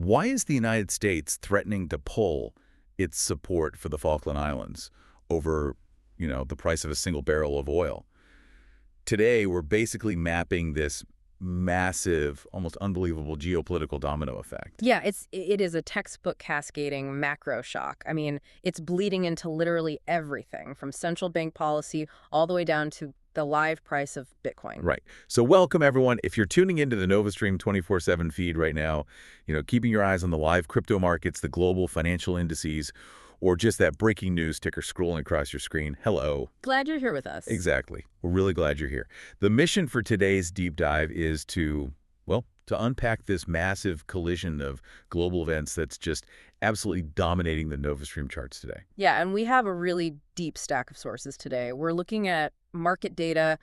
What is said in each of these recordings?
Why is the United States threatening to pull its support for the Falkland Islands over, the price of a single barrel of oil? Today, we're basically mapping this massive, almost unbelievable geopolitical domino effect. Yeah, it is a textbook cascading macro shock. I mean, it's bleeding into literally everything from central bank policy all the way down to the live price of Bitcoin. Right. So welcome, everyone. If you're tuning into the NovaStream 24/7 feed right now, keeping your eyes on the live crypto markets, the global financial indices, or just that breaking news ticker scrolling across your screen, hello. Glad you're here with us. Exactly. We're really glad you're here. The mission for today's deep dive is to unpack this massive collision of global events that's just absolutely dominating the NovaStream charts today. Yeah, and we have a really deep stack of sources today. We're looking at market data,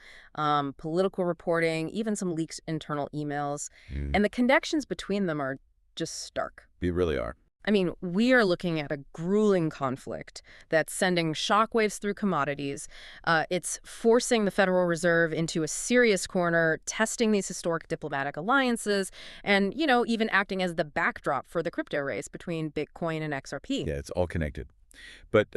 political reporting, even some leaked internal emails, and the connections between them are just stark. They really are. I mean, we are looking at a grueling conflict that's sending shockwaves through commodities. It's forcing the Federal Reserve into a serious corner, testing these historic diplomatic alliances, and, even acting as the backdrop for the crypto race between Bitcoin and XRP. Yeah, it's all connected. But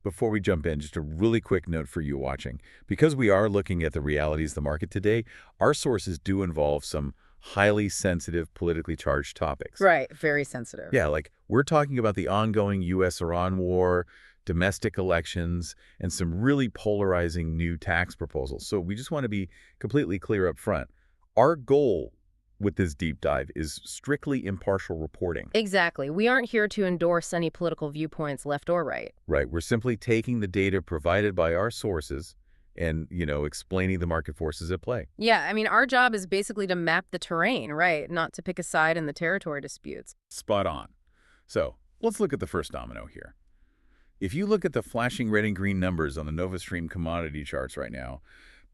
before we jump in, just a really quick note for you watching. Because we are looking at the realities of the market today, our sources do involve some highly sensitive, politically charged topics. Right, very sensitive. Yeah, like we're talking about the ongoing U.S.-Iran war, domestic elections, and some really polarizing new tax proposals. So we just want to be completely clear up front. Our goal with this deep dive is strictly impartial reporting. Exactly. We aren't here to endorse any political viewpoints, left or right. Right. We're simply taking the data provided by our sources and, explaining the market forces at play. Yeah, I mean, our job is basically to map the terrain, right? Not to pick a side in the territory disputes. Spot on. So let's look at the first domino here. If you look at the flashing red and green numbers on the NovaStream commodity charts right now,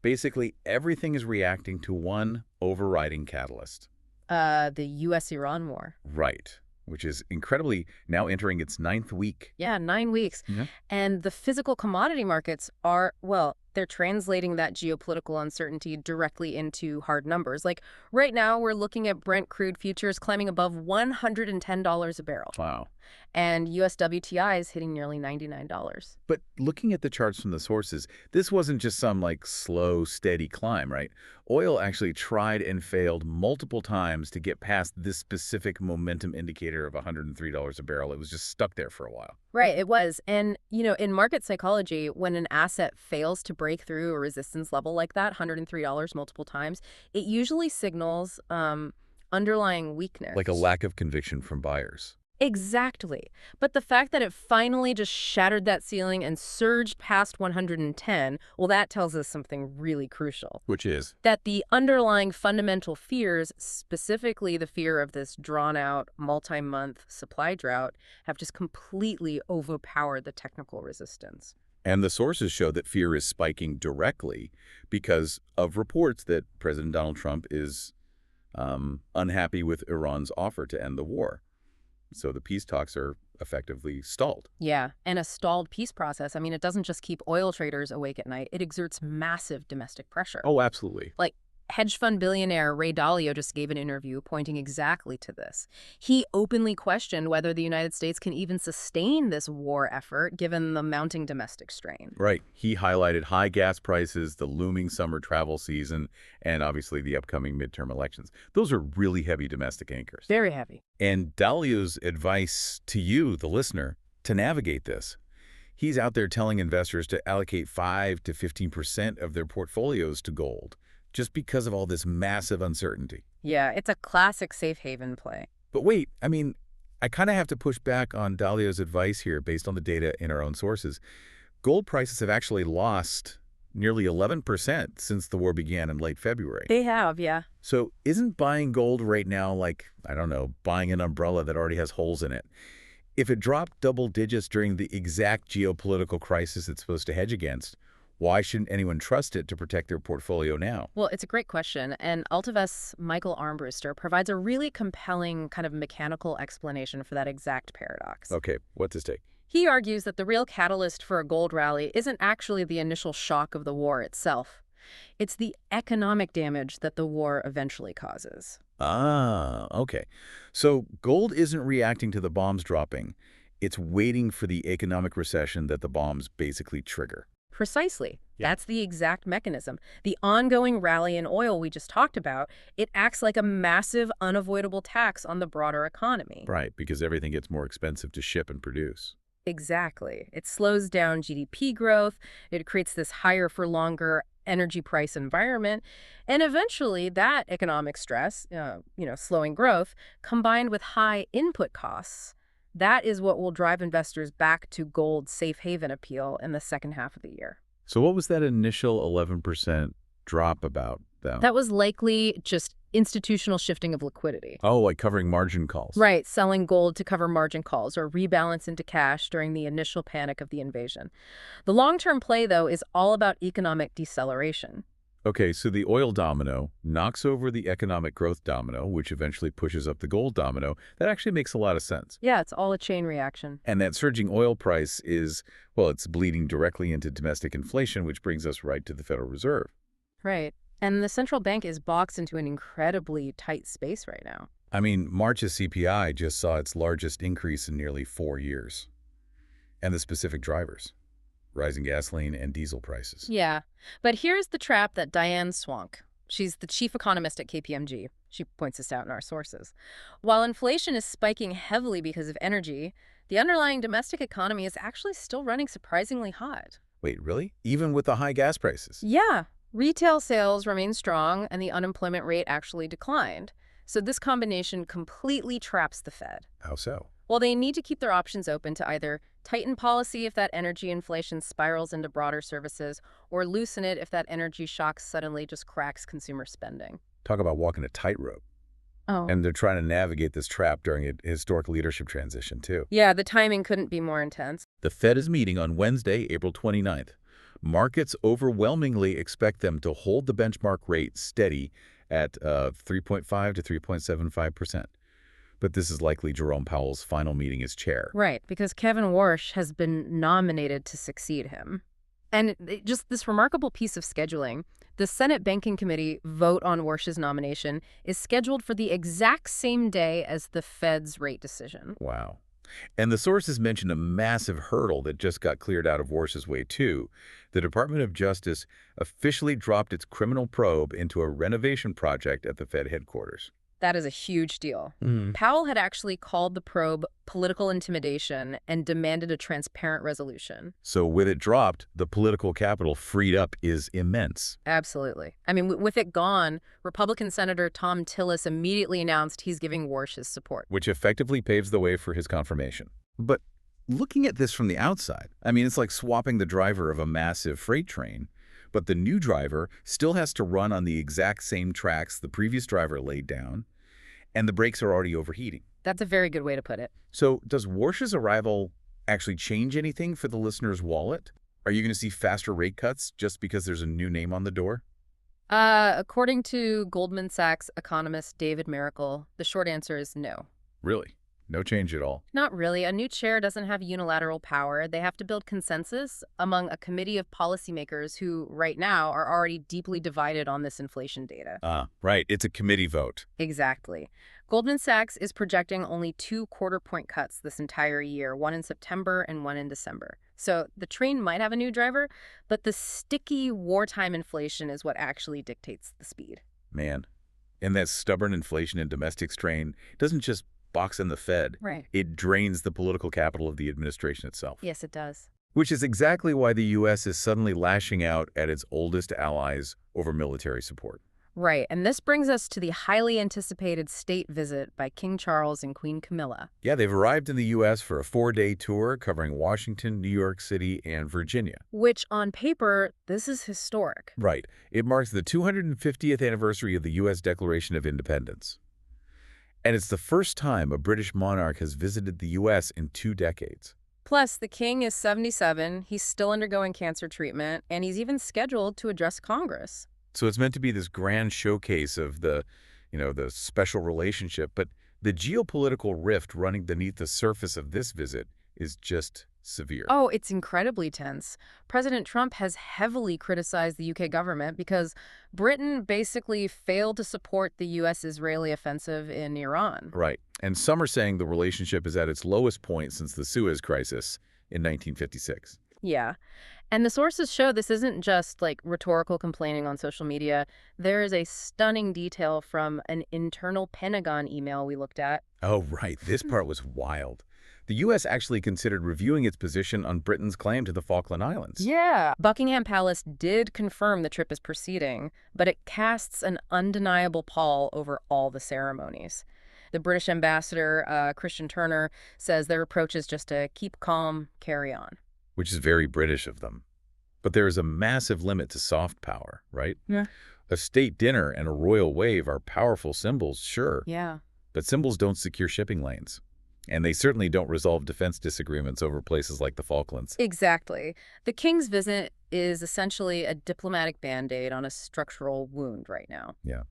basically everything is reacting to one overriding catalyst. The U.S.-Iran war. Right. Which is incredibly now entering its 9th week. Yeah, 9 weeks. Yeah. And the physical commodity markets are, they're translating that geopolitical uncertainty directly into hard numbers. Like right now, we're looking at Brent crude futures climbing above $110 a barrel. Wow. And US WTI is hitting nearly $99. But looking at the charts from the sources, this wasn't just some slow, steady climb, right? Oil actually tried and failed multiple times to get past this specific momentum indicator of $103 a barrel. It was just stuck there for a while. Right, it was. And, in market psychology, when an asset fails to break through a resistance level like that, $103 multiple times, it usually signals underlying weakness. Like a lack of conviction from buyers. Exactly. But the fact that it finally just shattered that ceiling and surged past 110, that tells us something really crucial. Which is? That the underlying fundamental fears, specifically the fear of this drawn-out, multi-month supply drought, have just completely overpowered the technical resistance. And the sources show that fear is spiking directly because of reports that President Donald Trump is unhappy with Iran's offer to end the war. So the peace talks are effectively stalled. Yeah, and a stalled peace process, it doesn't just keep oil traders awake at night. It exerts massive domestic pressure. Oh, absolutely. Like, hedge fund billionaire Ray Dalio just gave an interview pointing exactly to this. He openly questioned whether the United States can even sustain this war effort given the mounting domestic strain. Right. He highlighted high gas prices, the looming summer travel season, and obviously the upcoming midterm elections. Those are really heavy domestic anchors. Very heavy. And Dalio's advice to you, the listener, to navigate this, he's out there telling investors to allocate 5 to 15% of their portfolios to gold, just because of all this massive uncertainty. Yeah, it's a classic safe haven play. But wait, I kind of have to push back on Dalio's advice here based on the data in our own sources. Gold prices have actually lost nearly 11% since the war began in late February. They have, yeah. So isn't buying gold right now like, buying an umbrella that already has holes in it? If it dropped double digits during the exact geopolitical crisis it's supposed to hedge against, why shouldn't anyone trust it to protect their portfolio now? Well, it's a great question, and Altivest's Michael Armbruster provides a really compelling kind of mechanical explanation for that exact paradox. Okay, what's his take? He argues that the real catalyst for a gold rally isn't actually the initial shock of the war itself. It's the economic damage that the war eventually causes. Ah, okay. So gold isn't reacting to the bombs dropping. It's waiting for the economic recession that the bombs basically trigger. Precisely. Yeah. That's the exact mechanism. The ongoing rally in oil we just talked about, it acts like a massive, unavoidable tax on the broader economy. Right, because everything gets more expensive to ship and produce. Exactly. It slows down GDP growth, it creates this higher for longer energy price environment, and eventually that economic stress, slowing growth, combined with high input costs, that is what will drive investors back to gold's safe haven appeal in the second half of the year. So what was that initial 11% drop about, though? That was likely just institutional shifting of liquidity. Oh, like covering margin calls. Right, selling gold to cover margin calls or rebalance into cash during the initial panic of the invasion. The long-term play, though, is all about economic deceleration. Okay, so the oil domino knocks over the economic growth domino, which eventually pushes up the gold domino. That actually makes a lot of sense. Yeah, it's all a chain reaction. And that surging oil price is, well, it's bleeding directly into domestic inflation, which brings us right to the Federal Reserve. Right. And the central bank is boxed into an incredibly tight space right now. I mean, March's CPI just saw its largest increase in nearly 4 years. And the specific drivers: rising gasoline and diesel prices. Yeah. But here's the trap that Diane Swank, she's the chief economist at KPMG. She points this out in our sources. While inflation is spiking heavily because of energy, the underlying domestic economy is actually still running surprisingly hot. Wait, really? Even with the high gas prices? Yeah. Retail sales remain strong and the unemployment rate actually declined. So this combination completely traps the Fed. How so? Well, they need to keep their options open to either tighten policy if that energy inflation spirals into broader services, or loosen it if that energy shock suddenly just cracks consumer spending. Talk about walking a tightrope. Oh. And they're trying to navigate this trap during a historic leadership transition, too. Yeah, the timing couldn't be more intense. The Fed is meeting on Wednesday, April 29th. Markets overwhelmingly expect them to hold the benchmark rate steady at 3.5 to 3.75%. But this is likely Jerome Powell's final meeting as chair. Right, because Kevin Warsh has been nominated to succeed him. And just this remarkable piece of scheduling, the Senate Banking Committee vote on Warsh's nomination is scheduled for the exact same day as the Fed's rate decision. Wow. And the sources mentioned a massive hurdle that just got cleared out of Warsh's way, too. The Department of Justice officially dropped its criminal probe into a renovation project at the Fed headquarters. That is a huge deal. Mm-hmm. Powell had actually called the probe political intimidation and demanded a transparent resolution. So with it dropped, the political capital freed up is immense. Absolutely. I mean, with it gone, Republican Senator Tom Tillis immediately announced he's giving Warsh his support. Which effectively paves the way for his confirmation. But looking at this from the outside, I mean, it's like swapping the driver of a massive freight train. But the new driver still has to run on the exact same tracks the previous driver laid down, and the brakes are already overheating. That's a very good way to put it. So does Warsh's arrival actually change anything for the listener's wallet? Are you going to see faster rate cuts just because there's a new name on the door? According to Goldman Sachs economist David Miracle, the short answer is no. Really? No change at all? Not really. A new chair doesn't have unilateral power. They have to build consensus among a committee of policymakers who, right now, are already deeply divided on this inflation data. Right. It's a committee vote. Exactly. Goldman Sachs is projecting only 2 quarter-point cuts this entire year, one in September and one in December. So the train might have a new driver, but the sticky wartime inflation is what actually dictates the speed. Man. And that stubborn inflation and domestic strain doesn't just box in the Fed. Right. It drains the political capital of the administration itself. Yes, it does. Which is exactly why the U.S. is suddenly lashing out at its oldest allies over military support. Right, and this brings us to the highly anticipated state visit by King Charles and Queen Camilla. Yeah, they've arrived in the U.S. for a 4-day tour covering Washington, New York City, and Virginia. Which, on paper, this is historic. Right. It marks the 250th anniversary of the U.S. Declaration of Independence. And it's the first time a British monarch has visited the U.S. in 2 decades. Plus, the king is 77, he's still undergoing cancer treatment, and he's even scheduled to address Congress. So it's meant to be this grand showcase of the special relationship, but the geopolitical rift running beneath the surface of this visit is just severe. Oh, it's incredibly tense. President Trump has heavily criticized the UK government because Britain basically failed to support the U.S.-Israeli offensive in Iran. Right. And some are saying the relationship is at its lowest point since the Suez Crisis in 1956. Yeah. And the sources show this isn't just like rhetorical complaining on social media. There is a stunning detail from an internal Pentagon email we looked at. Oh, right. This part was wild. The U.S. actually considered reviewing its position on Britain's claim to the Falkland Islands. Yeah. Buckingham Palace did confirm the trip is proceeding, but it casts an undeniable pall over all the ceremonies. The British ambassador, Christian Turner, says their approach is just to keep calm, carry on. Which is very British of them. But there is a massive limit to soft power, right? Yeah. A state dinner and a royal wave are powerful symbols, sure. Yeah. But symbols don't secure shipping lanes. And they certainly don't resolve defense disagreements over places like the Falklands. Exactly. The king's visit is essentially a diplomatic Band-Aid on a structural wound right now. Yeah.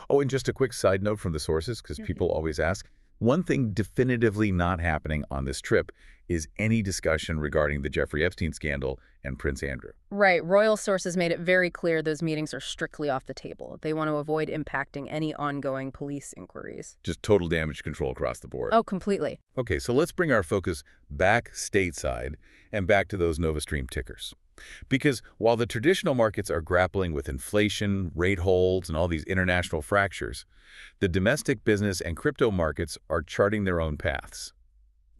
Oh, and just a quick side note from the sources, because people always ask, one thing definitively not happening on this trip is any discussion regarding the Jeffrey Epstein scandal and Prince Andrew. Right. Royal sources made it very clear those meetings are strictly off the table. They want to avoid impacting any ongoing police inquiries. Just total damage control across the board. Oh, completely. Okay, so let's bring our focus back stateside and back to those NovaStream tickers. Because while the traditional markets are grappling with inflation, rate holds, and all these international fractures, the domestic business and crypto markets are charting their own paths.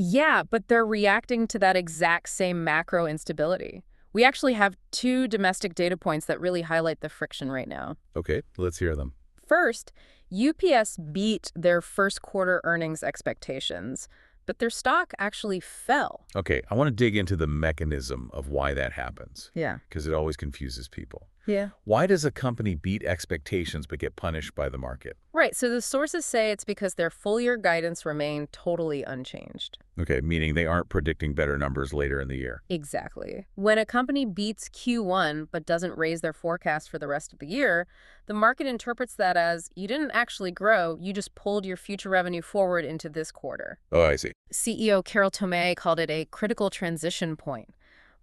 Yeah, but they're reacting to that exact same macro instability. We actually have two domestic data points that really highlight the friction right now. Okay, let's hear them. First, UPS beat their first quarter earnings expectations, but their stock actually fell. Okay, I want to dig into the mechanism of why that happens. Yeah. Because it always confuses people. Yeah. Why does a company beat expectations but get punished by the market? Right, so the sources say it's because their full-year guidance remained totally unchanged. Okay, meaning they aren't predicting better numbers later in the year. Exactly. When a company beats Q1 but doesn't raise their forecast for the rest of the year, the market interprets that as you didn't actually grow, you just pulled your future revenue forward into this quarter. Oh, I see. CEO Carol Tomei called it a critical transition point.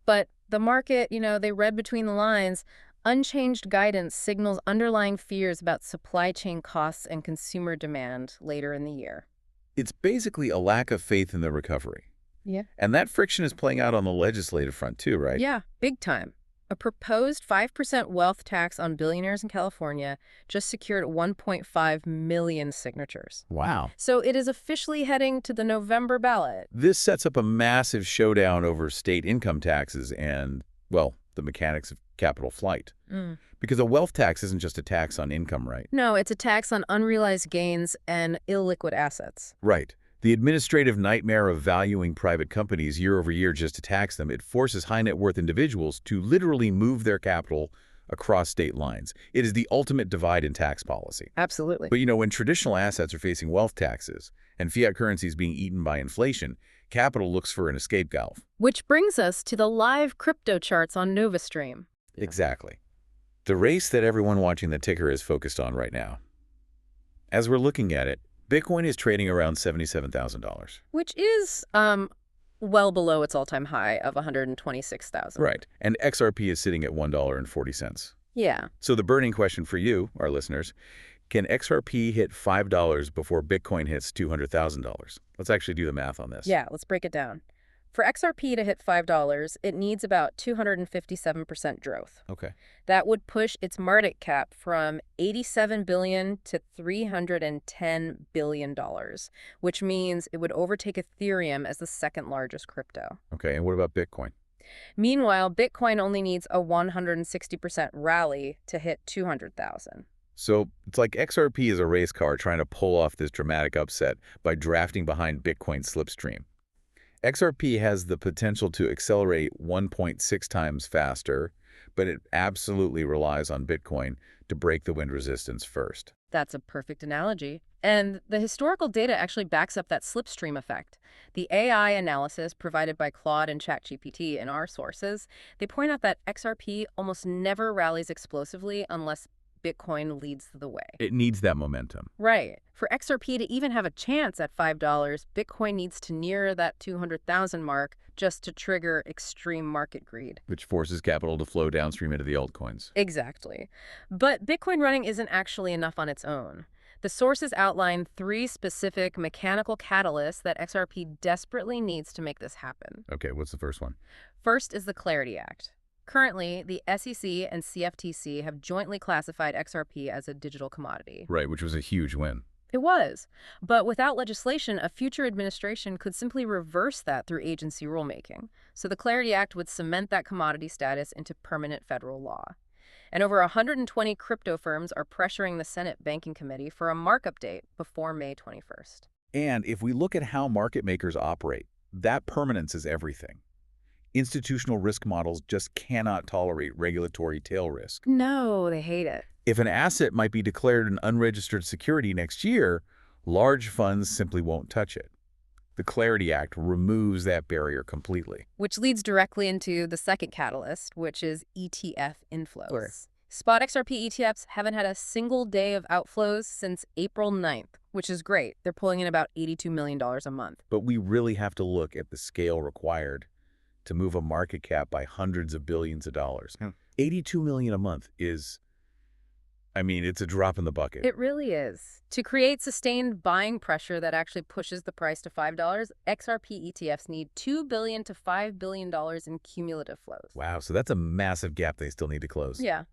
But the market, they read between the lines. Unchanged guidance signals underlying fears about supply chain costs and consumer demand later in the year. It's basically a lack of faith in the recovery. Yeah. And that friction is playing out on the legislative front too, right? Yeah, big time. A proposed 5% wealth tax on billionaires in California just secured 1.5 million signatures. Wow. So it is officially heading to the November ballot. This sets up a massive showdown over state income taxes and, well, the mechanics of capital flight. Because a wealth tax isn't just a tax on income, right? No, it's a tax on unrealized gains and illiquid assets. Right. The administrative nightmare of valuing private companies year over year just to tax them, it forces high net worth individuals to literally move their capital across state lines. It is the ultimate divide in tax policy. Absolutely. But when traditional assets are facing wealth taxes and fiat currency is being eaten by inflation, capital looks for an escape valve. Which brings us to the live crypto charts on NovaStream. Exactly. The race that everyone watching the ticker is focused on right now. As we're looking at it, Bitcoin is trading around $77,000. Which is well below its all-time high of $126,000. Right. And XRP is sitting at $1.40. Yeah. So the burning question for you, our listeners, can XRP hit $5 before Bitcoin hits $200,000? Let's actually do the math on this. Yeah, let's break it down. For XRP to hit $5, it needs about 257% growth. Okay. That would push its market cap from $87 billion to $310 billion, which means it would overtake Ethereum as the second largest crypto. Okay, and what about Bitcoin? Meanwhile, Bitcoin only needs a 160% rally to hit 200,000. So it's like XRP is a race car trying to pull off this dramatic upset by drafting behind Bitcoin's slipstream. XRP has the potential to accelerate 1.6 times faster, but it absolutely relies on Bitcoin to break the wind resistance first. That's a perfect analogy. And the historical data actually backs up that slipstream effect. The AI analysis provided by Claude and ChatGPT in our sources, they point out that XRP almost never rallies explosively unless Bitcoin leads the way. It needs that momentum. Right. For XRP to even have a chance at $5, Bitcoin needs to near that 200,000 mark just to trigger extreme market greed. Which forces capital to flow downstream into the altcoins. Exactly. But Bitcoin running isn't actually enough on its own. The sources outline 3 specific mechanical catalysts that XRP desperately needs to make this happen. Okay, what's the first one? First is the Clarity Act. Currently, the SEC and CFTC have jointly classified XRP as a digital commodity. Right, which was a huge win. It was. But without legislation, a future administration could simply reverse that through agency rulemaking. So the Clarity Act would cement that commodity status into permanent federal law. And over 120 crypto firms are pressuring the Senate Banking Committee for a markup date before May 21st. And if we look at how market makers operate, that permanence is everything. Institutional risk models just cannot tolerate regulatory tail risk. No, they hate it. If an asset might be declared an unregistered security next year, large funds simply won't touch it. The Clarity Act removes that barrier completely. Which leads directly into the second catalyst, which is ETF inflows. Sure. Spot XRP ETFs haven't had a single day of outflows since April 9th, which is great. They're pulling in about $82 million a month. But we really have to look at the scale required to move a market cap by hundreds of billions of dollars. 82 million a month is, it's a drop in the bucket. It really is. To create sustained buying pressure that actually pushes the price to $5, XRP ETFs need $2 billion to $5 billion in cumulative flows. Wow, so that's a massive gap they still need to close. Yeah.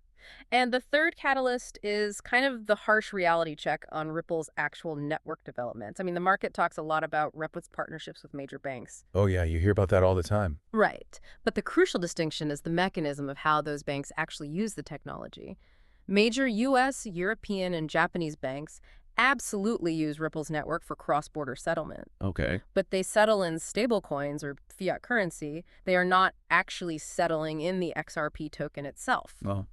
And the third catalyst is kind of the harsh reality check on Ripple's actual network development. The market talks a lot about Rep's partnerships with major banks. Oh yeah, you hear about that all the time. Right. But the crucial distinction is the mechanism of how those banks actually use the technology. Major U.S., European, and Japanese banks absolutely use Ripple's network for cross-border settlement. Okay. But they settle in stablecoins or fiat currency. They are not actually settling in the XRP token itself. Well,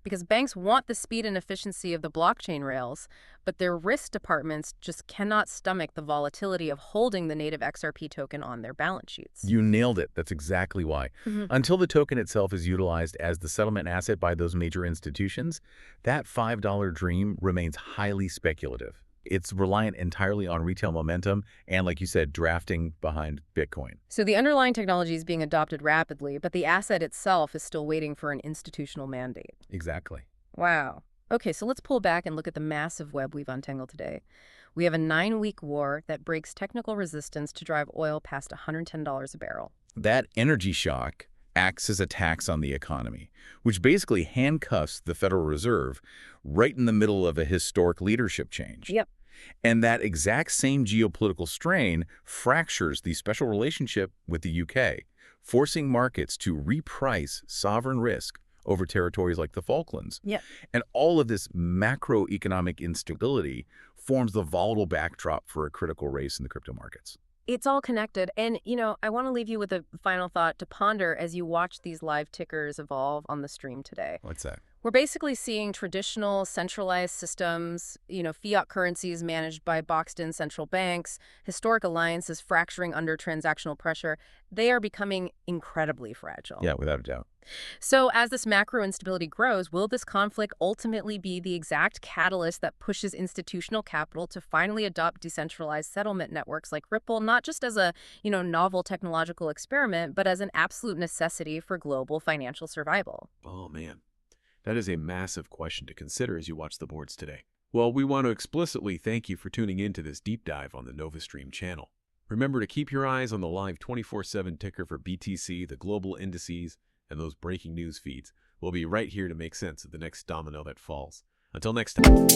because banks want the speed and efficiency of the blockchain rails, but their risk departments just cannot stomach the volatility of holding the native XRP token on their balance sheets. you nailed it. That's exactly why. Until the token itself is utilized as the settlement asset by those major institutions, that $5 dream remains highly speculative. It's reliant entirely on retail momentum and, like you said, drafting behind Bitcoin. So the underlying technology is being adopted rapidly, but the asset itself is still waiting for an institutional mandate. Exactly. Wow. Okay, so let's pull back and look at the massive web we've untangled today. We have a 9-week war that breaks technical resistance to drive oil past $110 a barrel. That energy shock acts as a tax on the economy, which basically handcuffs the Federal Reserve right in the middle of a historic leadership change. Yep. And that exact same geopolitical strain fractures the special relationship with the UK, forcing markets to reprice sovereign risk over territories like the Falklands. Yep. And all of this macroeconomic instability forms the volatile backdrop for a critical race in the crypto markets. It's all connected. And, I want to leave you with a final thought to ponder as you watch these live tickers evolve on the stream today. What's that? We're basically seeing traditional centralized systems, fiat currencies managed by boxed-in central banks, historic alliances fracturing under transactional pressure. They are becoming incredibly fragile. Yeah, without a doubt. So as this macro instability grows, will this conflict ultimately be the exact catalyst that pushes institutional capital to finally adopt decentralized settlement networks like Ripple, not just as a, novel technological experiment, but as an absolute necessity for global financial survival? Oh, man. That is a massive question to consider as you watch the boards today. Well, we want to explicitly thank you for tuning in to this deep dive on the NovaStream channel. Remember to keep your eyes on the live 24/7 ticker for BTC, the global indices, and those breaking news feeds. We'll be right here to make sense of the next domino that falls. Until next time.